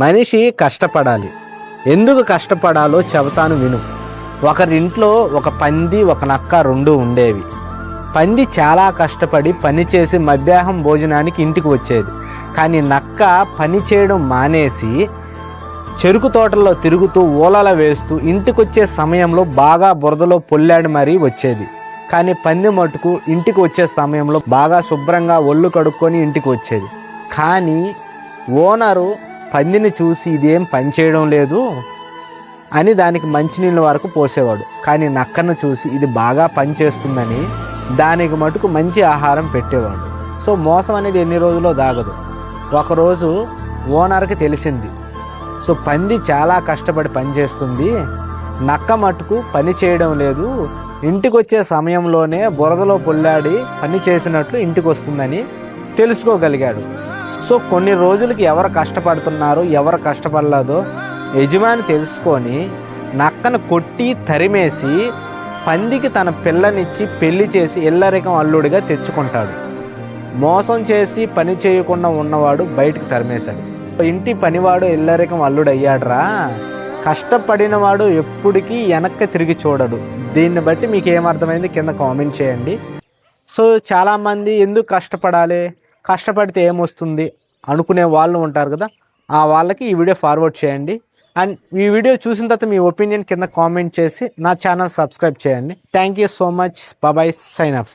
మనిషి కష్టపడాలి. ఎందుకు కష్టపడాలో చెబుతాను విను. ఒకరింట్లో ఒక పంది ఒక నక్క రెండు ఉండేవి. పంది చాలా కష్టపడి పని చేసి మధ్యాహ్నం భోజనానికి ఇంటికి వచ్చేది. కానీ నక్క పని చేయడం మానేసి చెరుకు తోటల్లో తిరుగుతూ ఊలల వేస్తూ ఇంటికొచ్చే సమయంలో బాగా బురదలో పొల్లాడి మరీ వచ్చేది. కానీ పంది మటుకు ఇంటికి వచ్చే సమయంలో బాగా శుభ్రంగా ఒళ్ళు కడుక్కొని ఇంటికి వచ్చేది. కానీ ఓనరు పందిని చూసి ఇదేం పని చేయడం లేదు అని దానికి మంచినీళ్ళ వరకు పోసేవాడు. కానీ నక్కను చూసి ఇది బాగా పని చేస్తుందని దానికి మటుకు మంచి ఆహారం పెట్టేవాడు. సో మోసం అనేది ఎన్ని రోజుల్లో దాగదు. ఒకరోజు ఓనర్కి తెలిసింది, సో పంది చాలా కష్టపడి పని చేస్తుంది, నక్క మటుకు పని చేయడం లేదు, ఇంటికి వచ్చే సమయంలోనే బురదలో పొల్లాడి పని చేసినట్లు ఇంటికి వస్తుందని తెలుసుకోగలిగాడు. సో కొన్ని రోజులకి ఎవరు కష్టపడుతున్నారో ఎవరు కష్టపడలేదో యజమాని తెలుసుకొని నక్కను కొట్టి తరిమేసి పందికి తన పిల్లనిచ్చి పెళ్లి చేసి ఇల్లరికం అల్లుడిగా తెచ్చుకుంటాడు. మోసం చేసి పని చేయకుండా ఉన్నవాడు బయటికి తరిమేశాడు. ఇంటి పనివాడు ఇల్లరికం అల్లుడు అయ్యాడురా. కష్టపడినవాడు ఎప్పటికీ వెనక్కి తిరిగి చూడడు. దీన్ని బట్టి మీకు ఏమర్థమైంది కింద కామెంట్ చేయండి. సో చాలామంది ఎందుకు కష్టపడాలి, కష్టపడితే ఏమొస్తుంది అనుకునే వాళ్ళు ఉంటారు కదా, ఆ వాళ్ళకి ఈ వీడియో ఫార్వర్డ్ చేయండి. అండ్ ఈ వీడియో చూసిన తర్వాత మీ ఒపీనియన్ కింద కామెంట్ చేసి నా ఛానల్ సబ్స్క్రైబ్ చేయండి. Thank you so much. Bye. Sign of.